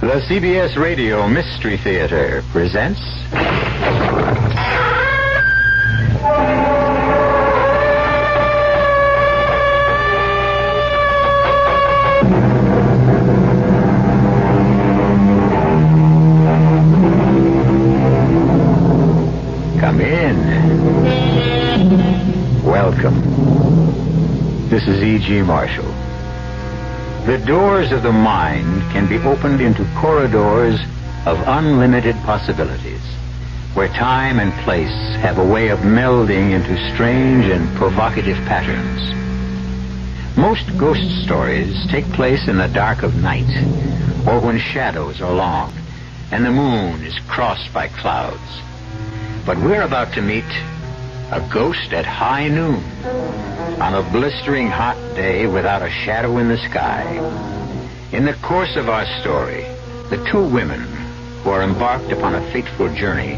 The CBS Radio Mystery Theater presents... Come in. Welcome. This is E.G. Marshall. The doors of the mind can be opened into corridors of unlimited possibilities, where time and place have a way of melding into strange and provocative patterns. Most ghost stories take place in the dark of night, or when shadows are long and the moon is crossed by clouds. But we're about to meet a ghost at high noon, on a blistering hot day without a shadow in the sky. In the course of our story, the two women who are embarked upon a fateful journey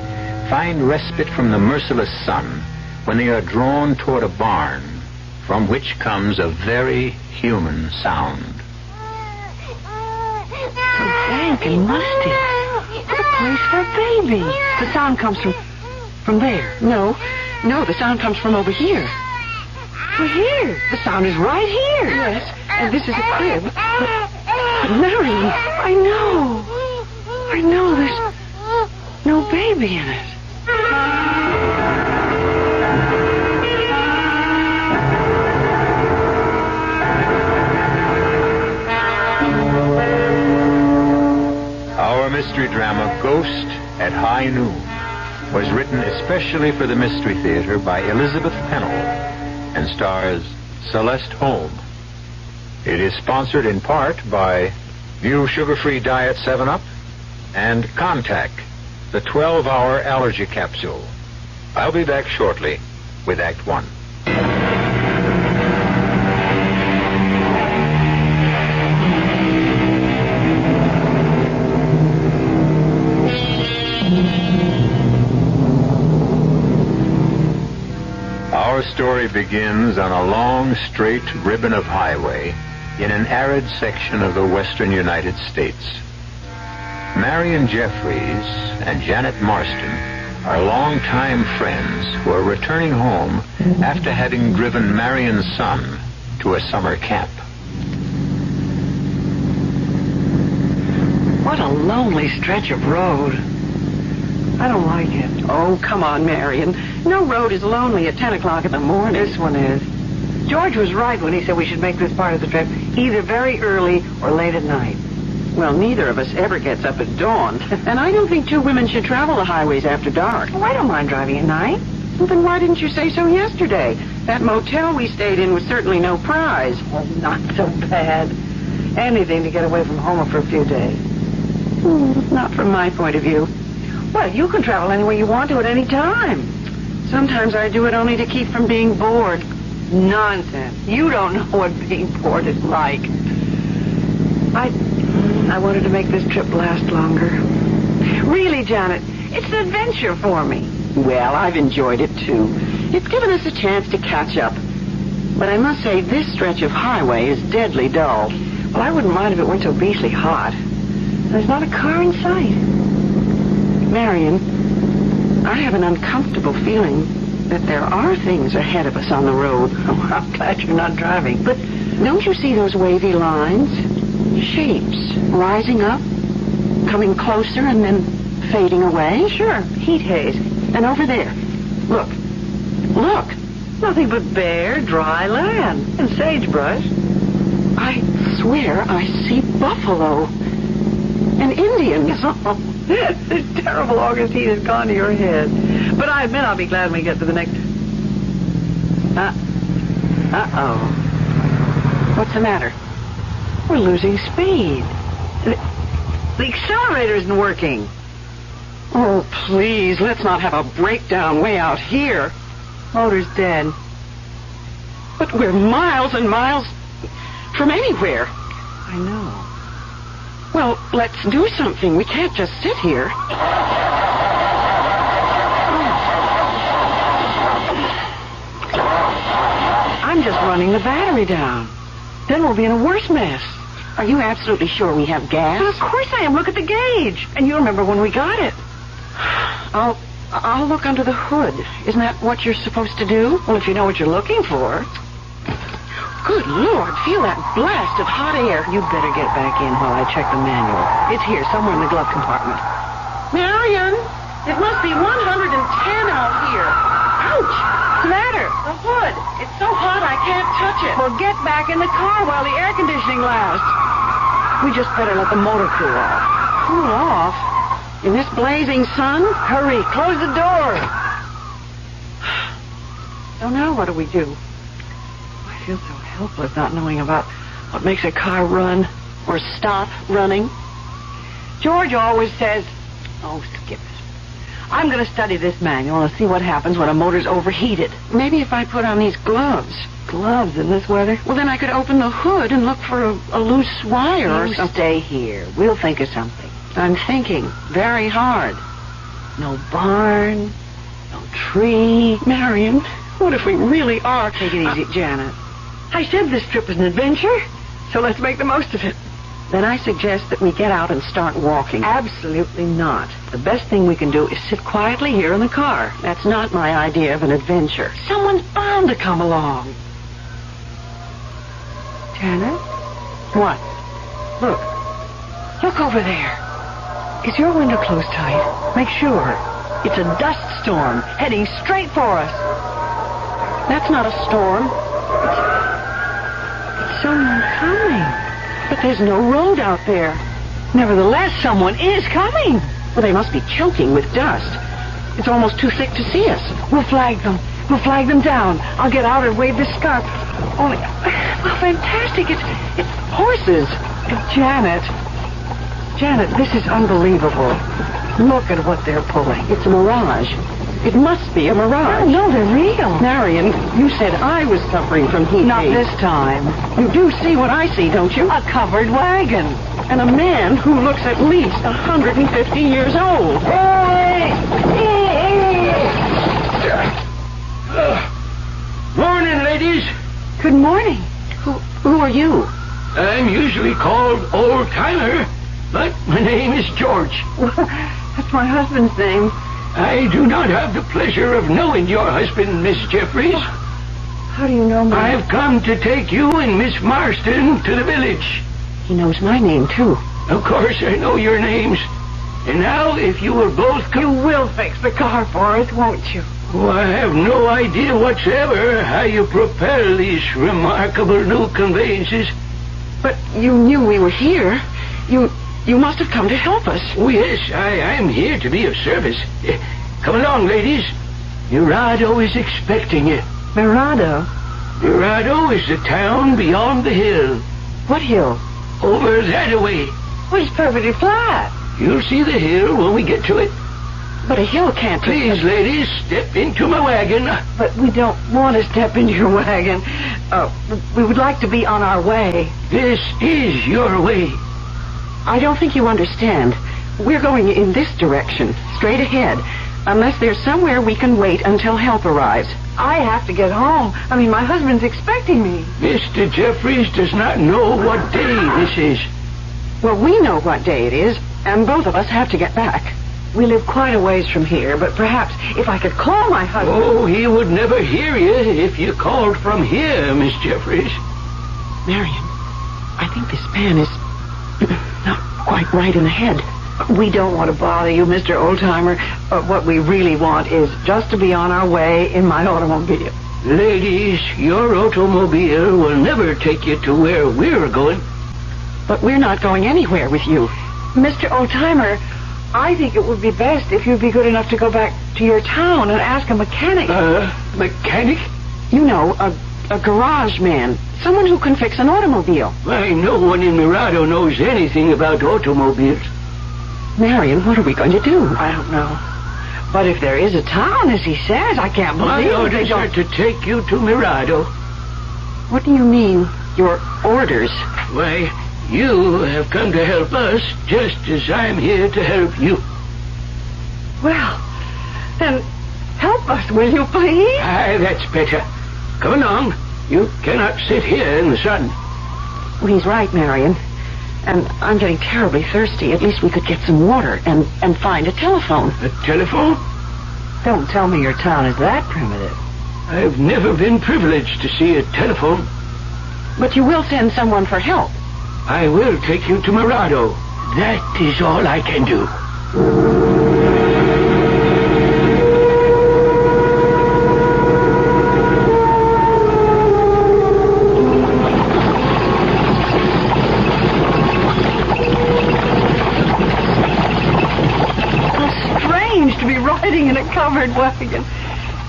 find respite from the merciless sun when they are drawn toward a barn from which comes a very human sound. So dank and musty. What a place for a baby. The sound comes from there. No, the sound comes from over here. We're here. The sound is right here. Yes, and this is a crib. But Marion, I know there's no baby in it. Our mystery drama, Ghost at High Noon, was written especially for the Mystery Theater by Elizabeth Pennell and stars Celeste Holm. It is sponsored in part by View Sugar-Free Diet 7-Up and Contact, the 12-hour allergy capsule. I'll be back shortly with Act 1. Our story begins on a long, straight ribbon of highway in an arid section of the western United States. Marion Jeffries and Janet Marston are longtime friends who are returning home after having driven Marion's son to a summer camp. What a lonely stretch of road. I don't like it. Oh, come on, Marion. No road is lonely at 10 o'clock in the morning. This one is. George was right when he said we should make this part of the trip either very early or late at night. Well, neither of us ever gets up at dawn. And I don't think two women should travel the highways after dark. Oh, I don't mind driving at night. Well, then why didn't you say so yesterday? That motel we stayed in was certainly no prize. Well, not so bad. Anything to get away from home for a few days. Not from my point of view. Well, you can travel anywhere you want to at any time. Sometimes I do it only to keep from being bored. Nonsense. You don't know what being bored is like. I wanted to make this trip last longer. Really, Janet, it's an adventure for me. Well, I've enjoyed it, too. It's given us a chance to catch up. But I must say, this stretch of highway is deadly dull. Well, I wouldn't mind if it weren't so beastly hot. There's not a car in sight. Marion, I have an uncomfortable feeling that there are things ahead of us on the road. Oh, I'm glad you're not driving. But don't you see those wavy lines? Shapes rising up, coming closer, and then fading away? Sure, heat haze. And over there, look. Nothing but bare, dry land and sagebrush. I swear I see buffalo and Indians. This terrible August heat has gone to your head. But I admit I'll be glad when we get to the next... Uh-oh. What's the matter? We're losing speed. The accelerator isn't working. Oh, please, let's not have a breakdown way out here. Motor's dead. But we're miles and miles from anywhere. I know. Well, let's do something. We can't just sit here. I'm just running the battery down. Then we'll be in a worse mess. Are you absolutely sure we have gas? Well, of course I am. Look at the gauge. And you remember when we got it. I'll look under the hood. Isn't that what you're supposed to do? Well, if you know what you're looking for. Good Lord, feel that blast of hot air. You'd better get back in while I check the manual. It's here, somewhere in the glove compartment. Marion, it must be 110 out here. Ouch! Matter? The hood. It's so hot I can't touch it. Well, get back in the car while the air conditioning lasts. We just better let the motor cool off. Cool off? In this blazing sun? Hurry, close the door. So now what do we do? I feel so helpless not knowing about what makes a car run or stop running. George always says, oh, skip it. I'm going to study this manual and see what happens when a motor's overheated. Maybe if I put on these gloves. Gloves in this weather? Well, then I could open the hood and look for a loose wire or You something. stay here. We'll think of something. I'm thinking very hard. No barn, no tree. Marion, what if we really are... Take it easy, Janet. I said this trip was an adventure, so let's make the most of it. Then I suggest that we get out and start walking. Absolutely not. The best thing we can do is sit quietly here in the car. That's not my idea of an adventure. Someone's bound to come along. Janet? What? Look. Look over there. Is your window closed tight? Make sure. It's a dust storm heading straight for us. That's not a storm. It's someone coming. But there's no road out there. Nevertheless, someone is coming. Well, they must be choking with dust. It's almost too thick to see us. We'll flag them. We'll flag them down. I'll get out and wave this scarf. Only, well, fantastic. It's horses. Janet, this is unbelievable. Look at what they're pulling. It's a mirage. It must be a mirage. No, they're real. Marion, you said I was suffering from heat Not wave. this time. You do see what I see, don't you? A covered wagon. And a man who looks at least 150 years old. Morning, ladies. Good morning. Who are you? I'm usually called Old Timer, but my name is George. That's my husband's name. I do not have the pleasure of knowing your husband, Miss Jeffries. How do you know me? I've come to take you and Miss Marston to the village. He knows my name, too. Of course, I know your names. And now, if you will both You will fix the car for us, won't you? Oh, I have no idea whatsoever how you propel these remarkable new conveyances. But you knew we were here. You must have come to help us. Oh, yes, I'm here to be of service. Come along, ladies. Murado is expecting you. Mirado? Murado is the town beyond the hill. What hill? Over that way. Well, it's perfectly flat. You'll see the hill when we get to it. But a hill can't... Please, ladies, step into my wagon. But we don't want to step into your wagon. We would like to be on our way. This is your way. I don't think you understand. We're going in this direction, straight ahead, unless there's somewhere we can wait until help arrives. I have to get home. I mean, my husband's expecting me. Mr. Jeffries does not know what day this is. Well, we know what day it is, and both of us have to get back. We live quite a ways from here, but perhaps if I could call my husband... Oh, he would never hear you if you called from here, Miss Jeffries. Marion, I think this man is not quite right in the head. We don't want to bother you, Mr. Oldtimer. What we really want is just to be on our way in my automobile. Ladies, your automobile will never take you to where we're going. But we're not going anywhere with you. Mr. Oldtimer, I think it would be best if you'd be good enough to go back to your town and ask a mechanic. Mechanic? You know, a garage man. Someone who can fix an automobile. Why, no one in Mirado knows anything about automobiles. Marion, what are we going to do? I don't know. But if there is a town, as he says, I can't My believe orders are to take you to Mirado. What do you mean, your orders? Why, you have come to help us just as I'm here to help you. Well, then help us, will you, please? Aye, that's better. Come along. You cannot sit here in the sun. Well, he's right, Marion. And I'm getting terribly thirsty. At least we could get some water and find a telephone. A telephone? Don't tell me your town is that primitive. I've never been privileged to see a telephone. But you will send someone for help. I will take you to Mirado. That is all I can do. How strange to be riding in a covered wagon.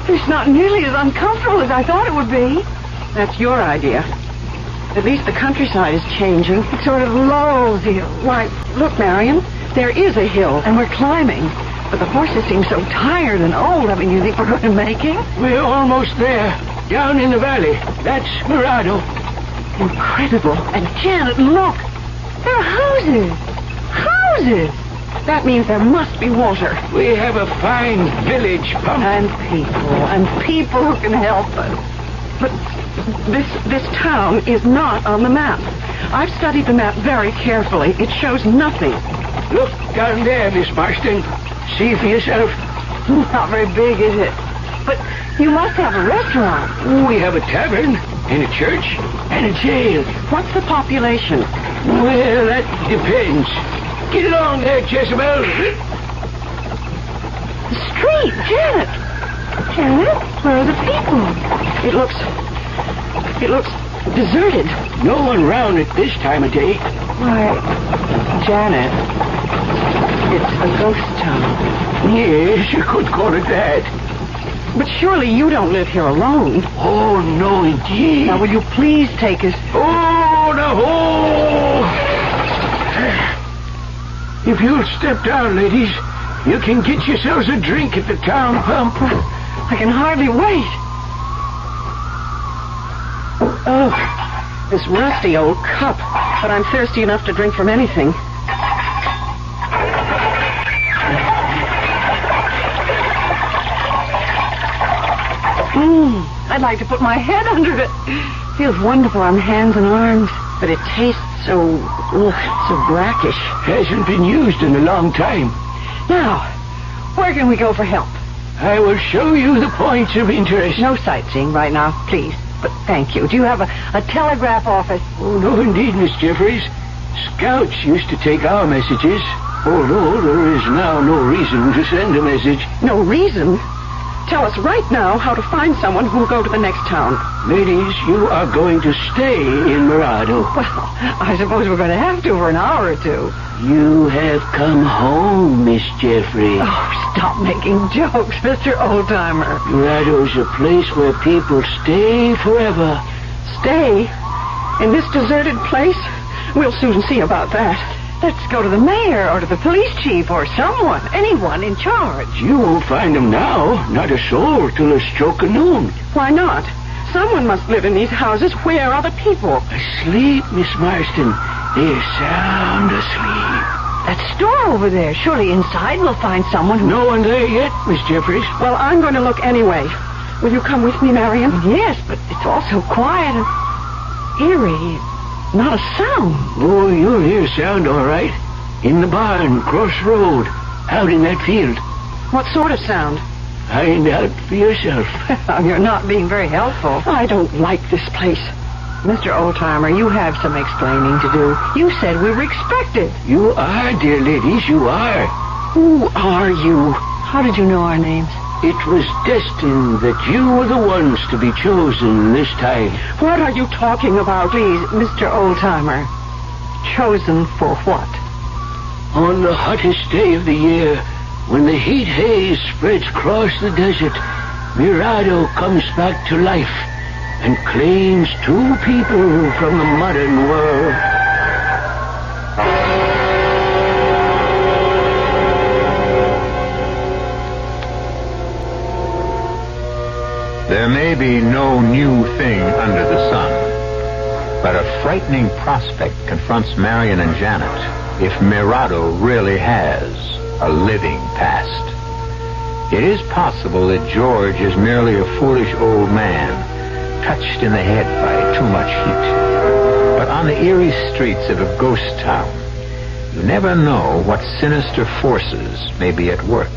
It's not nearly as uncomfortable as I thought it would be. That's your idea. At least the countryside is changing. It sort of lulls you. Why, look, Marion, there is a hill, and we're climbing. But the horses seem so tired and old. I mean, you think we're going to make it? We're almost there. Down in the valley. That's Mirado. Incredible. And Janet, look. There are houses. Houses. That means there must be water. We have a fine village pump. And people who can help us. But this town is not on the map. I've studied the map very carefully. It shows nothing. Look down there, Miss Marston. See for yourself. Not very big, is it? But you must have a restaurant. We have a tavern, and a church, and a jail. What's the population? Well, that depends. Get along there, Jezebel. The street, Janet. Janet, where are the people? It looks deserted. No one round at this time of day. Why, Janet, it's a ghost town. Yes, you could call it that. But surely you don't live here alone. Oh, no, indeed. Now, will you please take us? Oh, no. If you'll step down, ladies, you can get yourselves a drink at the town pump. I can hardly wait. Oh, this rusty old cup. But I'm thirsty enough to drink from anything. I'd like to put my head under it. Feels wonderful on hands and arms. But it tastes so brackish. Hasn't been used in a long time. Now, where can we go for help? I will show you the points of interest. No sightseeing right now, please. But thank you. Do you have a telegraph office? Oh, no, indeed, Miss Jeffries. Scouts used to take our messages, although there is now no reason to send a message. No reason? Tell us right now how to find someone who will go to the next town. Ladies, you are going to stay in Mirado. Well, I suppose we're going to have to for an hour or two. You have come home, Miss Jeffries. Oh, stop making jokes, Mr. Oldtimer. Mirado's a place where people stay forever. Stay? In this deserted place? We'll soon see about that. Let's go to the mayor or to the police chief or anyone in charge. You won't find them now. Not a soul till the stroke of noon. Why not? Someone must live in these houses. Where are the people? Asleep, Miss Marston. They're sound asleep. That store over there. Surely inside we'll find someone who... No one there yet, Miss Jeffries. Well, I'm going to look anyway. Will you come with me, Marion? Yes, but it's all so quiet and eerie. Not a sound. Oh, you'll hear sound all right. In the barn, cross road, out in that field. What sort of sound? Find out for yourself. You're not being very helpful. I don't like this place. Mr. Oldtimer, you have some explaining to do. You said we were expected. You are, dear ladies, you are. Who are you? How did you know our names? It was destined that you were the ones to be chosen this time. What are you talking about, please, Mr. Oldtimer? Chosen for what? On the hottest day of the year, when the heat haze spreads across the desert, Mirado comes back to life and claims 2 people from the modern world. There may be no new thing under the sun, but a frightening prospect confronts Marion and Janet if Mirado really has a living past. It is possible that George is merely a foolish old man, touched in the head by too much heat. But on the eerie streets of a ghost town, you never know what sinister forces may be at work.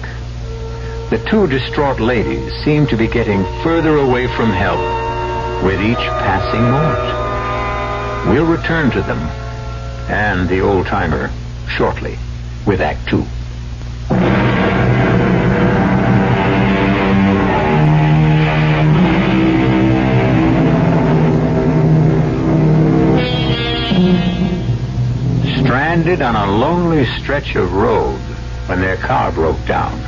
The two distraught ladies seem to be getting further away from help with each passing moment. We'll return to them and the old-timer shortly with Act Two. Stranded on a lonely stretch of road when their car broke down,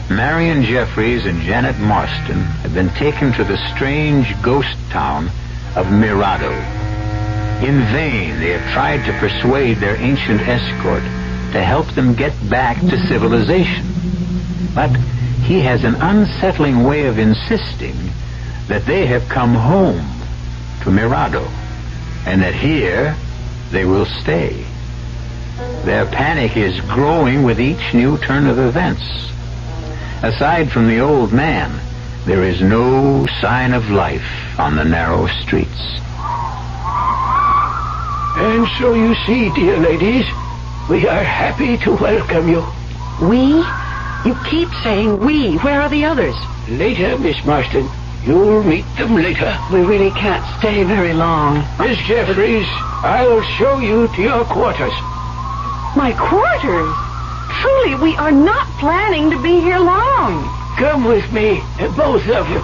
Marion Jeffries and Janet Marston have been taken to the strange ghost town of Mirado. In vain, they have tried to persuade their ancient escort to help them get back to civilization. But he has an unsettling way of insisting that they have come home to Mirado, and that here they will stay. Their panic is growing with each new turn of events. Aside from the old man, there is no sign of life on the narrow streets. And so you see, dear ladies, we are happy to welcome you. We? You keep saying we. Where are the others? Later, Miss Marston. You'll meet them later. We really can't stay very long. Miss Jeffries, I'll show you to your quarters. My quarters? Truly, we are not planning to be here long. Come with me, both of you.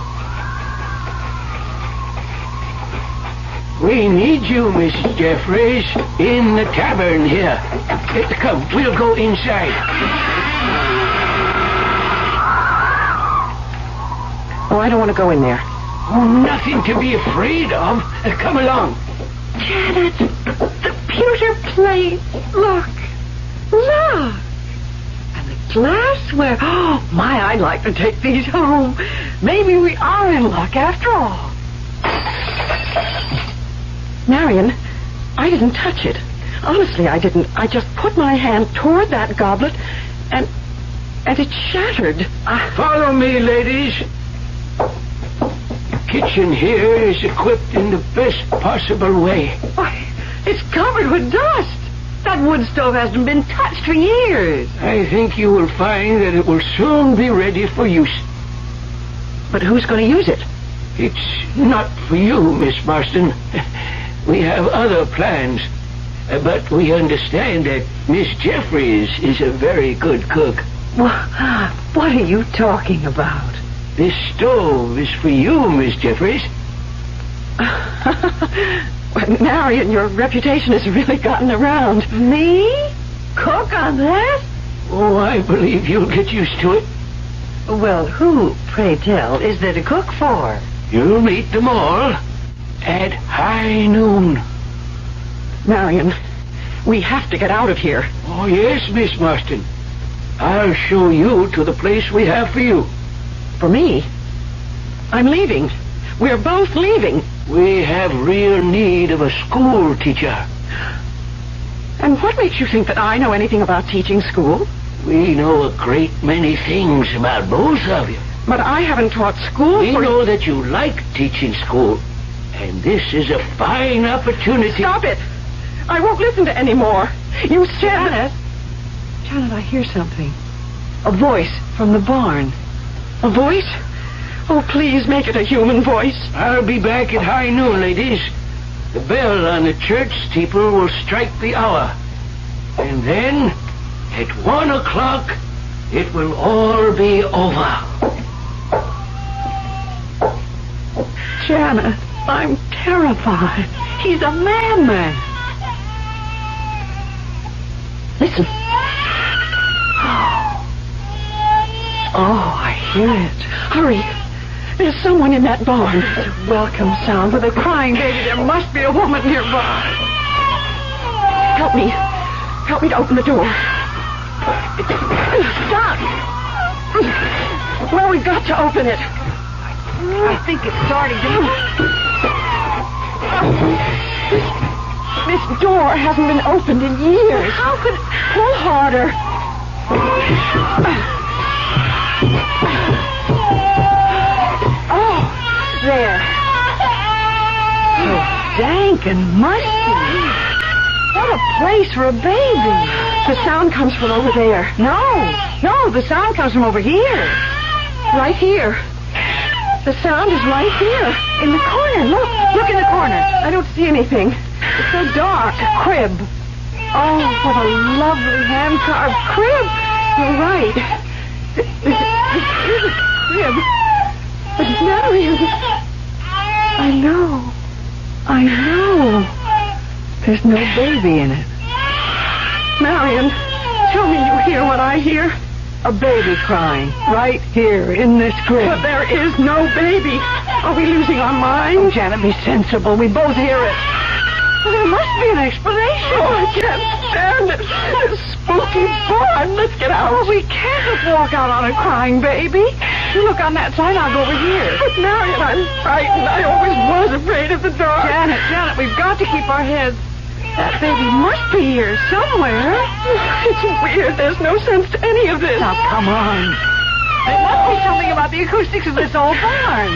We need you, Miss Jeffries, in the tavern here. Come, we'll go inside. Oh, I don't want to go in there. Oh, nothing to be afraid of. Come along. Janet, the pewter plate. Look. And the glassware. Oh, my, I'd like to take these home. Maybe we are in luck after all. Marion, I didn't touch it. Honestly, I didn't. I just put my hand toward that goblet, and it shattered. Follow me, ladies. The kitchen here is equipped in the best possible way. Why, it's covered with dust. That wood stove hasn't been touched for years. I think you will find that it will soon be ready for use. But who's going to use it? It's not for you, Miss Marston. We have other plans. But we understand that Miss Jeffries is a very good cook. What are you talking about? This stove is for you, Miss Jeffries. Marion, your reputation has really gotten around. Me? Cook on that? Oh, I believe you'll get used to it. Well, who, pray tell, is there to cook for? You'll meet them all at high noon. Marion, we have to get out of here. Oh, yes, Miss Marston. I'll show you to the place we have for you. For me? I'm leaving. We're both leaving. We have real need of a school teacher. And what makes you think that I know anything about teaching school? We know a great many things about both of you. But I haven't taught school We know that you like teaching school. And this is a fine opportunity. Stop it! I won't listen to any more. You said... Janet, I hear something. A voice from the barn. A voice? Oh, please make it a human voice. I'll be back at high noon, ladies. The bell on the church steeple will strike the hour. And then, at 1 o'clock, it will all be over. Janet, I'm terrified. He's a madman. Listen. Oh, I hear it. Hurry. There's someone in that barn. It's a welcome sound with a crying baby. There must be a woman nearby. Help me. Help me to open the door. Stop. Well, we've got to open it. I think it's starting to move. This door hasn't been opened in years. How could... Pull harder. Oh, there. So dank dark and musty. What a place for a baby. The sound comes from over there. No, the sound comes from over here. Right here. The sound is right here. In the corner, look in the corner. I don't see anything. It's so dark. A crib. Oh, what a lovely hand-carved crib. You're right. This is a crib. But Marion... I know. There's no baby in it. Marion, tell me you hear what I hear. A baby crying right here in this crib. But there is no baby. Are we losing our minds? Oh, Janet, be sensible. We both hear it. Well, there must be an explanation. Oh, I can't stand it. This spooky barn. Let's get out. Oh, we can't walk out on a crying baby. You look on that side, I'll go over here. But Marion, I'm frightened. I always was afraid of the dark. Janet, we've got to keep our heads. That baby must be here somewhere. It's weird. There's no sense to any of this. Now, come on. There must be something about the acoustics of this old barn.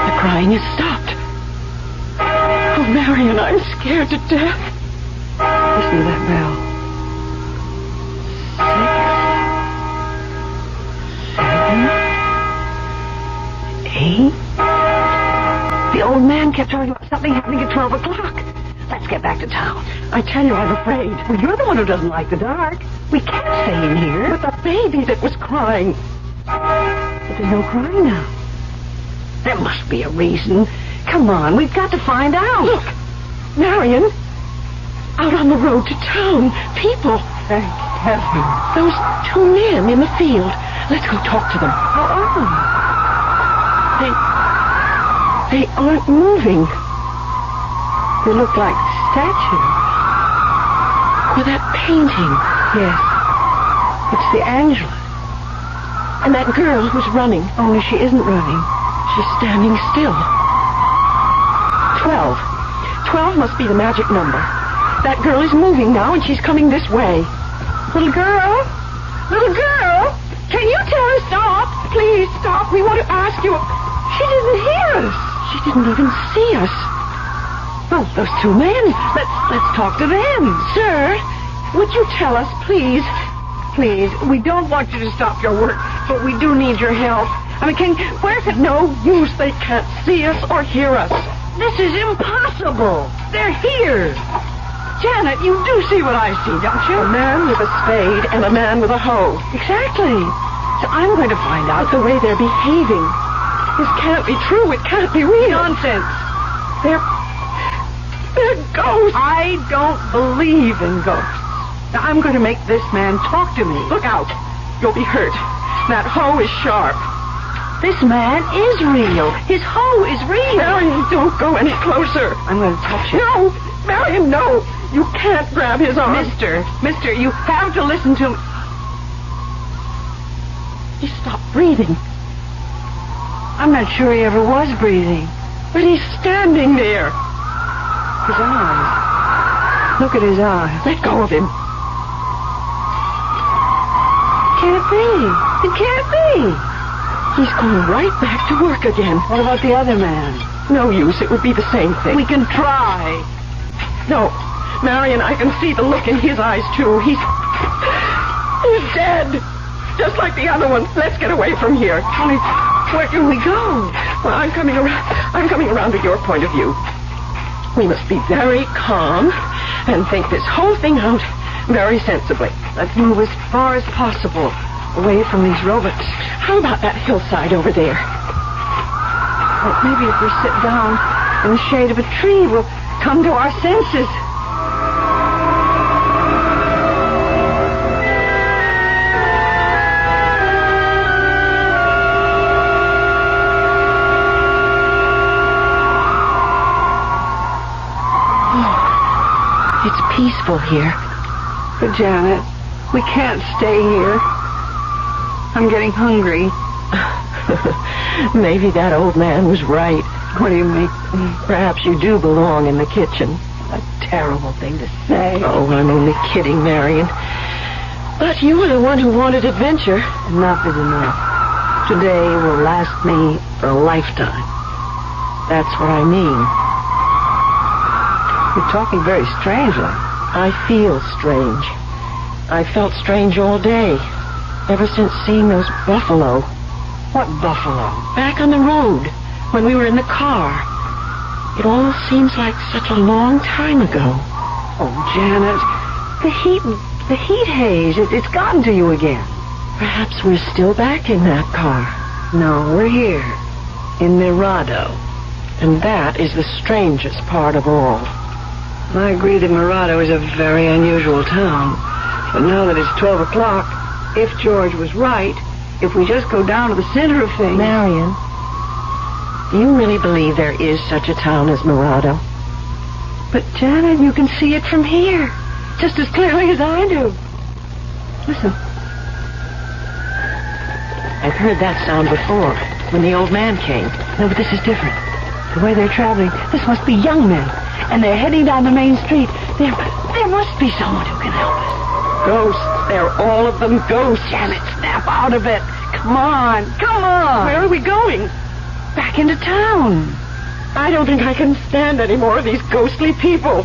The crying has stopped. Oh, Marion, I'm scared to death. Listen to that bell. 6, 7, 8. The old man kept talking about something happening at 12 o'clock. Let's get back to town. I tell you, I'm afraid. Well, you're the one who doesn't like the dark. We can't stay in here. With the baby that was crying. But there's no crying now. There must be a reason. Come on, we've got to find out. Look, Marion, out on the road to town, people. Thank heaven. Those two men in the field. Let's go talk to them. How are They aren't moving. they? They look like statues. With that painting. Yes. It's the Angela. And that girl who's running. Only she isn't running. She's standing still. 12. 12 must be the magic number. That girl is moving now, and she's coming this way. Little girl? Little girl? Can you tell her stop? Please stop. We want to ask you. She didn't hear us. She didn't even see us. Oh, those two men. Let's talk to them. Sir, would you tell us, please? Please, we don't want you to stop your work, but we do need your help. I mean, where's it? No use. They can't see us or hear us. This is impossible. They're here. Janet, you do see what I see, don't you? A man with a spade and a man with a hoe. Exactly. So I'm going to find out The way they're behaving. This can't be true. It can't be real. Nonsense. They're ghosts. I don't believe in ghosts. Now, I'm going to make this man talk to me. Look out. You'll be hurt. That hoe is sharp. This man is real. His hoe is real. Marion, don't go any closer. I'm going to touch him. No! Marion, no! You can't grab his arm. Mister, you have to listen to me. He stopped breathing. I'm not sure he ever was breathing. But he's standing there. His eyes. Look at his eyes. Let go of him. Can't be. It can't be. He's going right back to work again. What about the other man? No use. It would be the same thing. We can try. No. Marion, I can see the look in his eyes, too. He's dead. Just like the other one. Let's get away from here. Only, where can we go? Well, I'm coming around to your point of view. We must be very calm and think this whole thing out very sensibly. Let's move as far as possible away from these robots. How about that hillside over there? Well, maybe if we sit down in the shade of a tree, we'll come to our senses. It's peaceful here. But, Janet, we can't stay here. I'm getting hungry. Maybe that old man was right. What do you mean? Perhaps you do belong in the kitchen. A terrible thing to say. Oh, I'm only kidding, Marion. But you were the one who wanted adventure. Enough is enough. today will last me for a lifetime. That's what I mean. You're talking very strangely. I feel strange. I felt strange all day, ever since seeing those buffalo. What buffalo? Back on the road, when we were in the car. It all seems like such a long time ago. Oh, Janet, the heat haze, it's gotten to you again. Perhaps we're still back in that car. No, we're here, in Mirado. And that is the strangest part of all. I agree that Mirado is a very unusual town. But now that it's 12 o'clock, if George was right, if we just go down to the center of things... Marion, do you really believe there is such a town as Mirado? But, Janet, you can see it from here, just as clearly as I do. Listen. I've heard that sound before, when the old man came. No, but this is different. The way they're traveling, this must be young men. And they're heading down the main street. There must be someone who can help us. Ghosts. They're all of them ghosts. Janet, snap out of it. Come on. Where are we going? Back into town. I don't think I can stand any more of these ghostly people.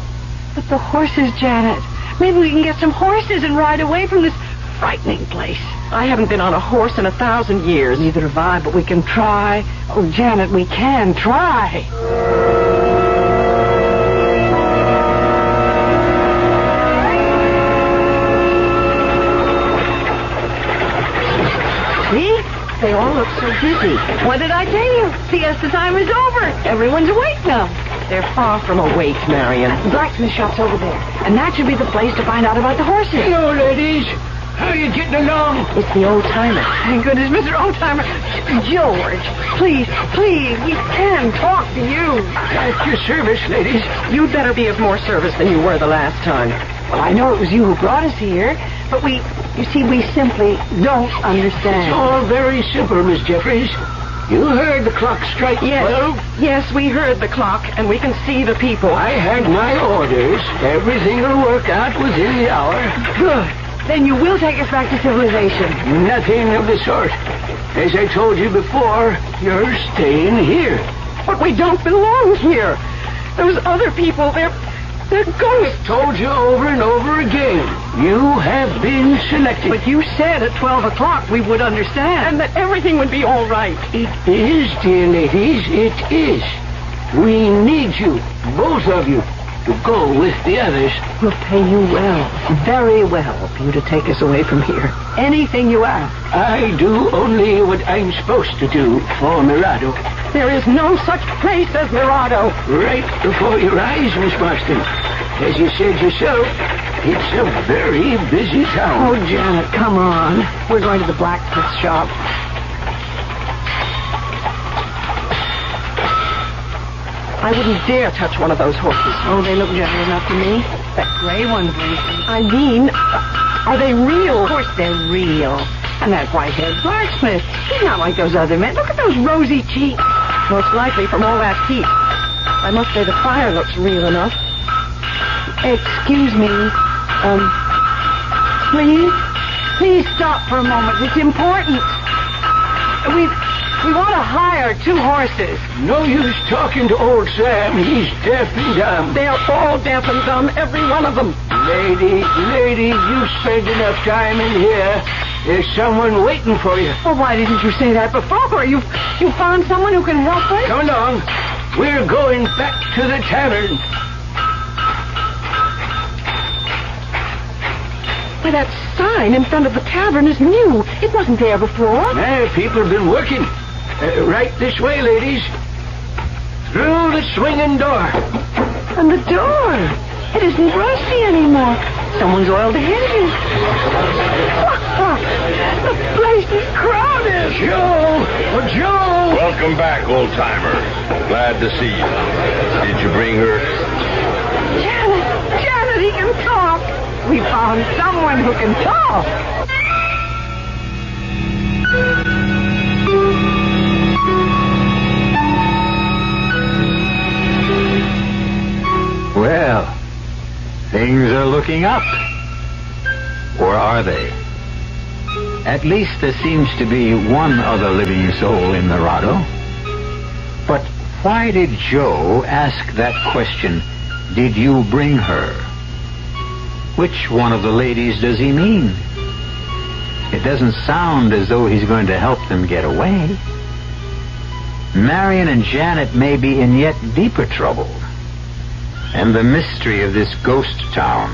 But the horses, Janet. Maybe we can get some horses and ride away from this frightening place. I haven't been on a horse in 1,000 years. Neither have I, but we can try. Oh, Janet, we can try. See? They all look so busy. What did I tell you? Siesta time is over. Everyone's awake now. They're far from awake, Marion. The blacksmith shop's over there. And that should be the place to find out about the horses. Hello, ladies. How you getting along? It's the old-timer. Thank goodness, Mr. Oldtimer. George, please, we can talk to you. At your service, ladies. You'd better be of more service than you were the last time. Well, I know it was you who brought us here, but we simply don't understand. It's all very simple, Miss Jeffries. You heard the clock strike 12? Yes, we heard the clock, and we can see the people. I had my orders. Everything will work out within the hour. Good. Then you will take us back to civilization. Nothing of the sort. As I told you before, you're staying here. But we don't belong here. Those other people, they're ghosts. Told you over and over again. You have been selected. But you said at 12 o'clock we would understand. And that everything would be all right. It is, dear ladies, it is. We need you, both of you, to go with the others. We'll pay you well, very well, for you to take us away from here. Anything you ask. I do only what I'm supposed to do for Mirado. There is no such place as Mirado. Right before your eyes, Miss Marston. As you said yourself, it's a very busy town. Oh, Janet, come on. We're going to the blacksmith shop. I wouldn't dare touch one of those horses. Oh, they look gentle enough to me. That gray one's racing. I mean, are they real? Of course they're real. And that white-haired blacksmith, he's not like those other men. Look at those rosy cheeks. Most likely from all that heat. I must say the fire looks real enough. Excuse me. Please stop for a moment. It's important. We want to hire 2 horses. No use talking to old Sam. He's deaf and dumb. They're all deaf and dumb, every one of them. Lady, you spent enough time in here. There's someone waiting for you. Well, why didn't you say that before? You found someone who can help us? Come along. We're going back to the tavern. Why, that sign in front of the tavern is new. It wasn't there before. People have been working. Right this way, ladies. Through the swinging door. And the door. It isn't rusty anymore. Someone's oiled the hinges. The place is crowded. Joe! Welcome back, old-timer. Glad to see you. Did you bring her? Janet, he can talk. We found someone who can talk. Well, things are looking up. Or are they? At least there seems to be one other living soul in Mirado. But why did Joe ask that question, "Did you bring her?" Which one of the ladies does he mean? It doesn't sound as though he's going to help them get away. Marion and Janet may be in yet deeper trouble. And the mystery of this ghost town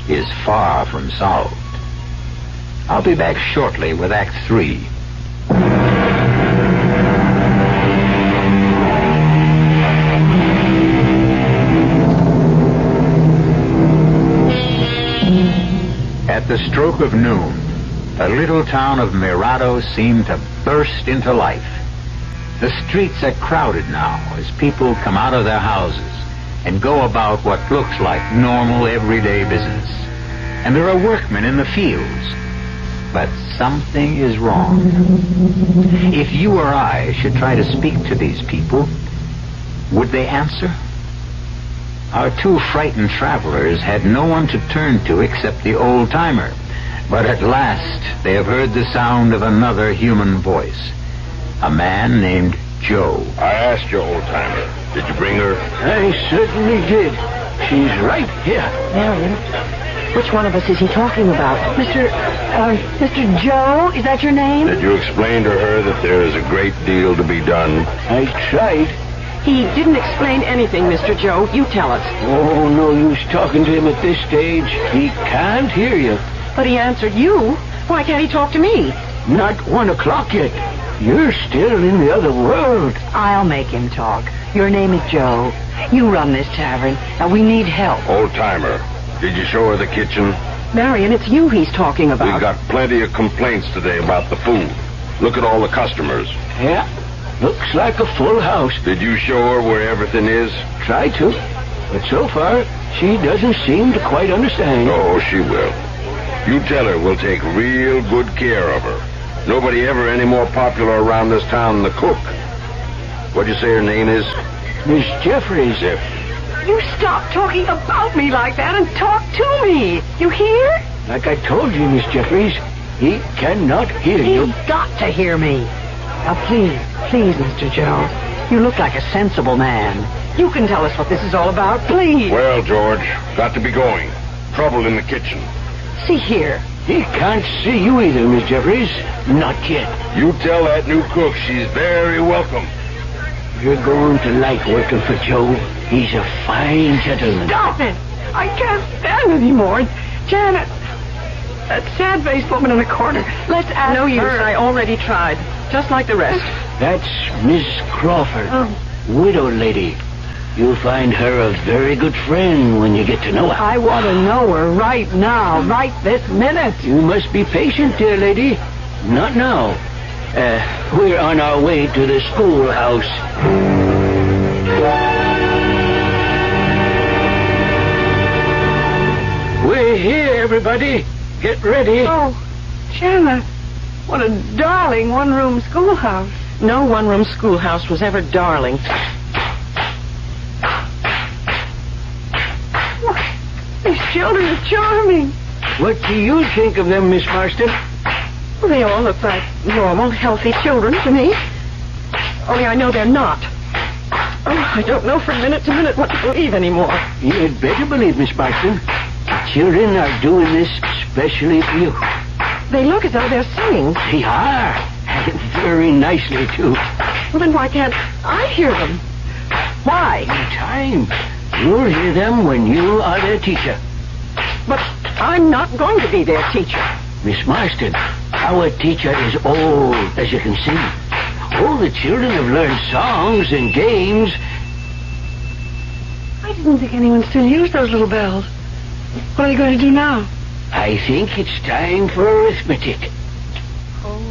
is far from solved. I'll be back shortly with Act 3. At the stroke of noon, the little town of Mirado seemed to burst into life. The streets are crowded now as people come out of their houses and go about what looks like normal everyday business. And there are workmen in the fields. But something is wrong. If you or I should try to speak to these people, would they answer? Our two frightened travelers had no one to turn to except the old-timer. But at last they have heard the sound of another human voice. A man named Joe. I asked you, old-timer, did you bring her? I certainly did. She's right here. Marion, which one of us is he talking about? Mr. Joe? Is that your name? Did you explain to her that there is a great deal to be done? I tried. He didn't explain anything, Mr. Joe. You tell us. Oh, no use talking to him at this stage. He can't hear you. But he answered you. Why can't he talk to me? Not 1 o'clock yet. You're still in the other world. I'll make him talk. Your name is Joe. You run this tavern, and we need help. Old-timer, did you show her the kitchen? Marion, it's you he's talking about. We got plenty of complaints today about the food. Look at all the customers. Yeah, looks like a full house. Did you show her where everything is? Try to, but so far, she doesn't seem to quite understand. Oh, she will. You tell her we'll take real good care of her. Nobody ever any more popular around this town than the cook. What'd you say her name is? Miss Jeffries. You stop talking about me like that and talk to me. You hear? Like I told you, Miss Jeffries, he cannot hear you. You've got to hear me. Now, please, Mr. Joe. You look like a sensible man. You can tell us what this is all about, please. Well, George, got to be going. Trouble in the kitchen. See here. He can't see you either, Miss Jeffries. Not yet. You tell that new cook she's very welcome. You're going to like working for Joe. He's a fine gentleman. Stop it! I can't stand it anymore. Janet, that sad-faced woman in the corner. Let's ask No use. her. I already tried, just like the rest. That's Miss Crawford, widow lady. You'll find her a very good friend when you get to know her. I want to know her right now, right this minute. You must be patient, dear lady. Not now. We're on our way to the schoolhouse. We're here, everybody. Get ready. Oh, Janet, what a darling one-room schoolhouse. No one-room schoolhouse was ever darling. These children are charming. What do you think of them, Miss Marston? Well, they all look like normal, healthy children to me. Only I know they're not. Oh, I don't know from minute to minute what to believe anymore. You'd better believe, Miss Marston. The children are doing this especially for you. They look as though they're singing. They are. And very nicely, too. Well, then why can't I hear them? Why? In time. You'll hear them when you are their teacher. But I'm not going to be their teacher. Miss Marston, our teacher is old, as you can see. All the children have learned songs and games. I didn't think anyone still used those little bells. What are they going to do now? I think it's time for arithmetic. Oh,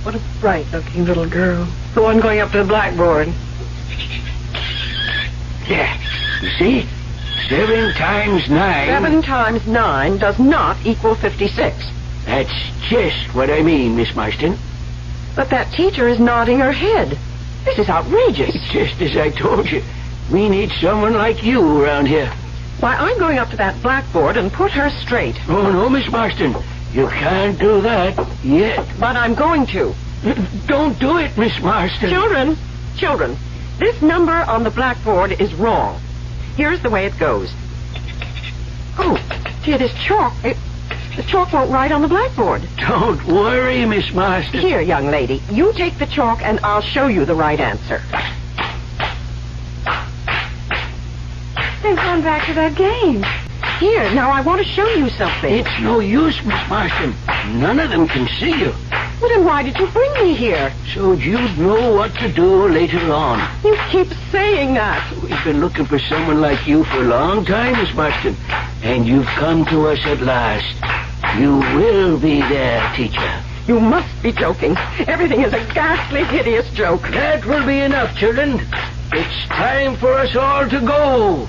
what a bright-looking little girl. The one going up to the blackboard. Yeah, you see? 7 times 9... 7 times 9 does not equal 56. That's just what I mean, Miss Marston. But that teacher is nodding her head. This is outrageous. Just as I told you. We need someone like you around here. Why, I'm going up to that blackboard and put her straight. Oh, no, Miss Marston. You can't do that yet. But I'm going to. Don't do it, Miss Marston. Children, this number on the blackboard is wrong. Here's the way it goes. Oh, dear, this chalk, the chalk won't write on the blackboard. Don't worry, Miss Marston. Here, young lady, you take the chalk and I'll show you the right answer. They've gone back to that game. Here, now I want to show you something. It's no use, Miss Marston. None of them can see you. Well, then why did you bring me here? So you'd know what to do later on. You keep saying that. We've been looking for someone like you for a long time, Miss Marston. And you've come to us at last. You will be there, teacher. You must be joking. Everything is a ghastly, hideous joke. That will be enough, children. It's time for us all to go.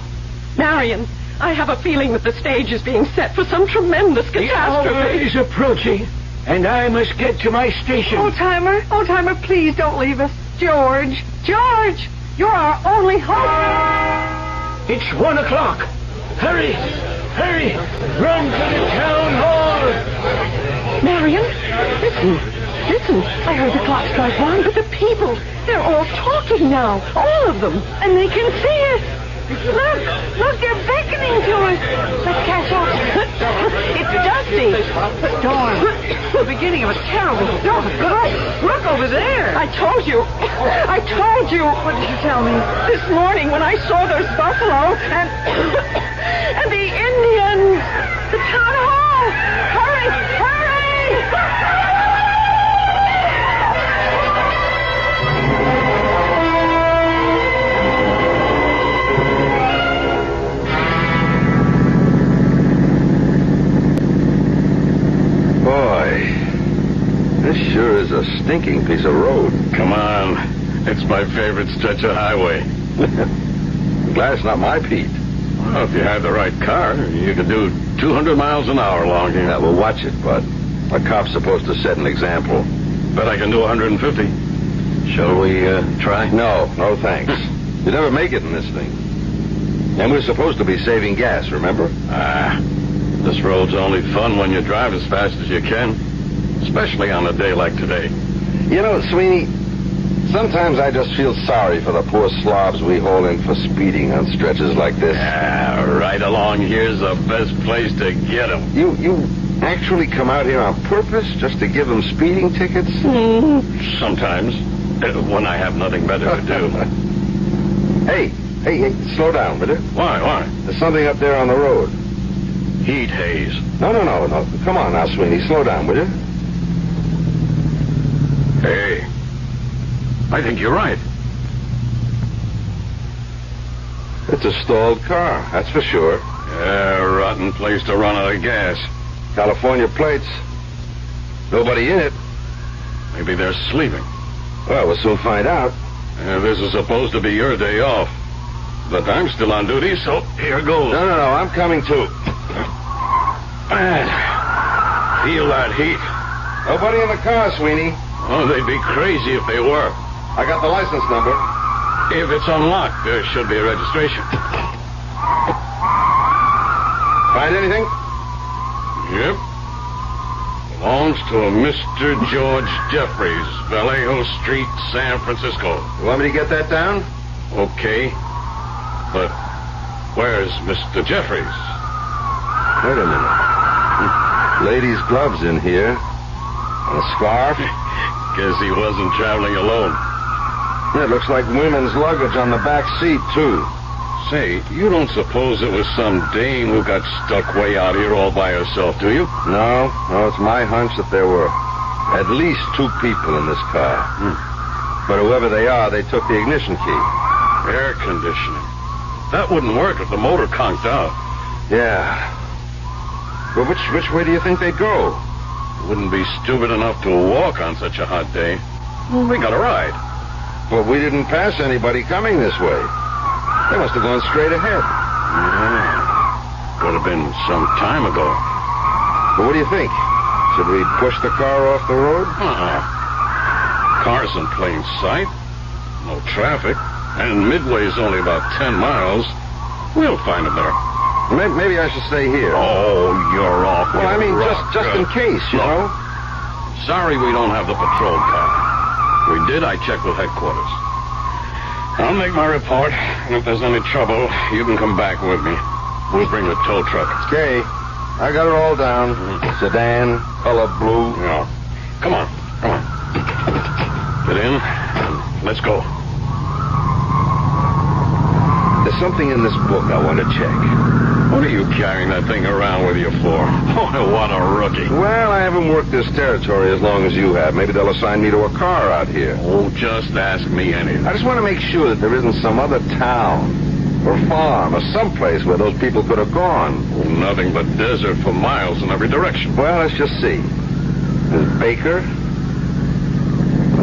Marion, I have a feeling that the stage is being set for some tremendous The hour catastrophe. is approaching, and I must get to my station. Old-timer, please don't leave us. George, you're our only hope. It's 1 o'clock. Hurry! Run to the town hall! Marion, listen. I heard the clock strike 1, but the people, they're all talking now. All of them. And they can see us. Look, they're beckoning to us. Let's catch up. It's Dusty. Storm. The beginning of a terrible storm. Look over there. I told you. What did you tell me? This morning when I saw those buffalo and the Indians. The town hall. Hurry! This sure is a stinking piece of road. Come on. It's my favorite stretch of highway. I'm glad it's not my Pete. Well, if you had the right car, you could do 200 miles an hour along here. Yeah, well, watch it, bud. A cop's supposed to set an example. Bet I can do 150. Shall we, try? No, thanks. You never make it in this thing. And we're supposed to be saving gas, remember? This road's only fun when you drive as fast as you can. Especially on a day like today. You know, Sweeney, sometimes I just feel sorry for the poor slobs we haul in for speeding on stretches like this. Right along here's the best place to get them. You actually come out here on purpose just to give them speeding tickets? Sometimes, when I have nothing better to do. Hey, slow down, will you? Why? There's something up there on the road. Heat haze. No. Come on now, Sweeney, slow down, will you? Hey, I think you're right. It's a stalled car, that's for sure. Yeah, rotten place to run out of gas. California plates. Nobody in it. Maybe they're sleeping. Well, we'll soon find out. This is supposed to be your day off. But I'm still on duty, so here goes. No, I'm coming too. Man, feel that heat. Nobody in the car, Sweeney. Oh, they'd be crazy if they were. I got the license number. If it's unlocked, there should be a registration. Find anything? Yep. Belongs to a Mr. George Jeffries, Vallejo Street, San Francisco. You want me to get that down? Okay. But where's Mr. Jeffries? Wait a minute. Ladies' gloves in here. And a scarf. Guess he wasn't traveling alone. It looks like women's luggage on the back seat, too. Say, you don't suppose it was some dame who got stuck way out here all by herself, do you? No, it's my hunch that there were at least 2 people in this car. But whoever they are, they took the ignition key. Air conditioning. That wouldn't work if the motor conked out. Yeah. But which way do you think they'd go? Wouldn't be stupid enough to walk on such a hot day. They got a ride. Well, we didn't pass anybody coming this way. They must have gone straight ahead. Yeah. Could have been some time ago. But what do you think? Should we push the car off the road? Car's in plain sight. No traffic. And Midway's only about 10 miles. We'll find them there. Maybe I should stay here. Oh, you're off. Well, I mean, just in case, you know. Sorry we don't have the patrol car. If we did, I checked with headquarters. I'll make my report, and if there's any trouble, you can come back with me. We'll bring the tow truck. Okay. I got it all down. Sedan, color blue. Yeah. Come on. Get in, and let's go. There's something in this book I want to check. What are you carrying that thing around with you for? Oh, what a rookie. Well, I haven't worked this territory as long as you have. Maybe they'll assign me to a car out here. Oh, just ask me anything. I just want to make sure that there isn't some other town or farm or someplace where those people could have gone. Oh, nothing but desert for miles in every direction. Well, let's just see. There's Baker,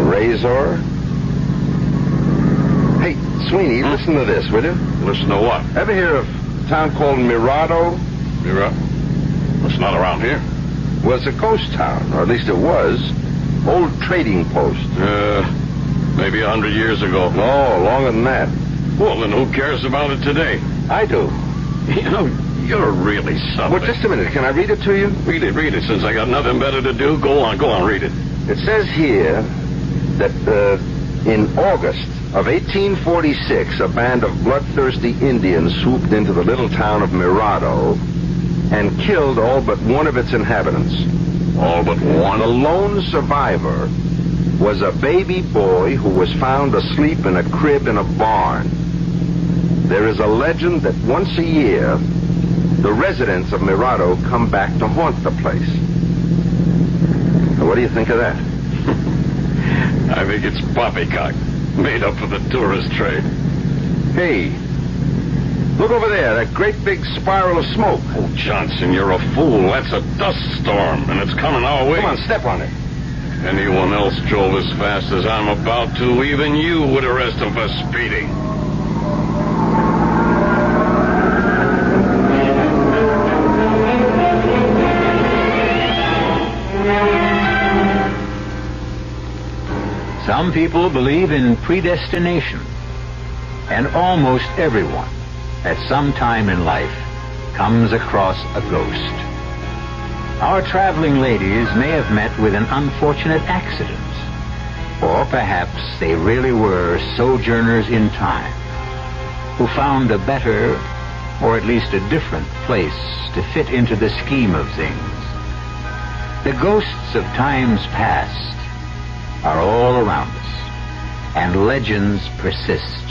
Razor. Hey, Sweeney, listen to this, will you? Listen to what? Ever hear of a town called Mirado? Mira? It's not around here. Well, it's a ghost town, or at least it was. Old trading post. Maybe 100 years ago. No, longer than that. Well, then who cares about it today? I do. You know, you're really something. Well, just a minute. Can I read it to you? Read it. Since I got nothing better to do, go on, read it. It says here that in August of 1846, a band of bloodthirsty Indians swooped into the little town of Mirado and killed all but one of its inhabitants. All but one? The lone survivor was a baby boy who was found asleep in a crib in a barn. There is a legend that once a year, the residents of Mirado come back to haunt the place. Now, what do you think of that? I think it's poppycock, made up for the tourist trade. Hey, look over there, that great big spiral of smoke. Oh, Johnson, you're a fool. That's a dust storm, and it's coming our way. Come on, step on it. Anyone else drove as fast as I'm about to, even you would arrest him for speeding. Some people believe in predestination, and almost everyone, at some time in life, comes across a ghost. Our traveling ladies may have met with an unfortunate accident, or perhaps they really were sojourners in time, who found a better, or at least a different place to fit into the scheme of things. The ghosts of times past are all around us, and legends persist.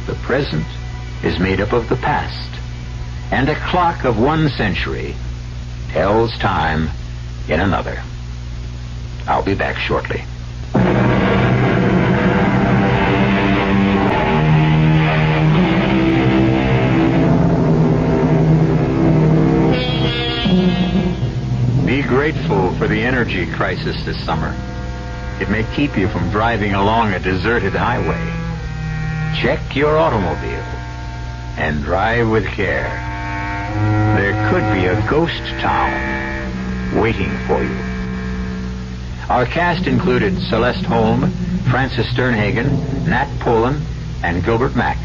The present is made up of the past, and a clock of 1 century tells time in another. I'll be back shortly. Be grateful for the energy crisis this summer. It may keep you from driving along a deserted highway. Check your automobile and drive with care. There could be a ghost town waiting for you. Our cast included Celeste Holm, Francis Sternhagen, Nat Polen, and Gilbert Mack.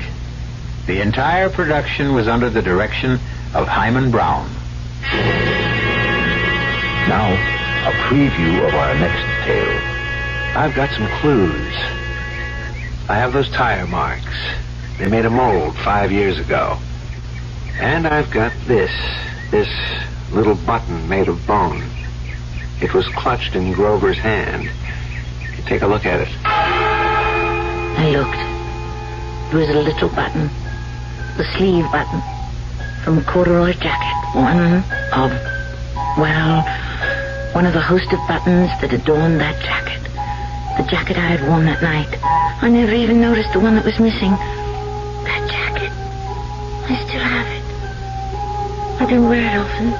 The entire production was under the direction of Himan Brown. Now, a preview of our next tale. I've got some clues. I have those tire marks. They made a mold 5 years ago. And I've got this little button made of bone. It was clutched in Grover's hand. Take a look at it. I looked. There was a little button. The sleeve button. From a corduroy jacket. One of the host of buttons that adorned that jacket. The jacket I had worn that night. I never even noticed the one that was missing. That jacket. I still have it. I don't wear it often,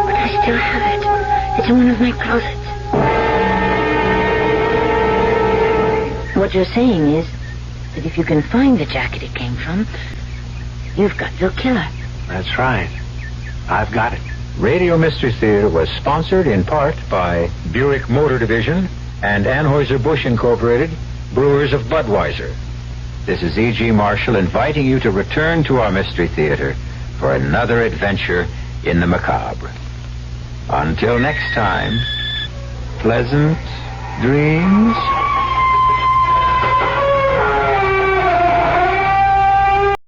but I still have it. It's in one of my closets. What you're saying is that if you can find the jacket it came from, you've got your killer. That's right. I've got it. Radio Mystery Theater was sponsored in part by Buick Motor Division and Anheuser-Busch Incorporated, Brewers of Budweiser. This is E.G. Marshall inviting you to return to our Mystery Theater for another adventure in the macabre. Until next time, pleasant dreams.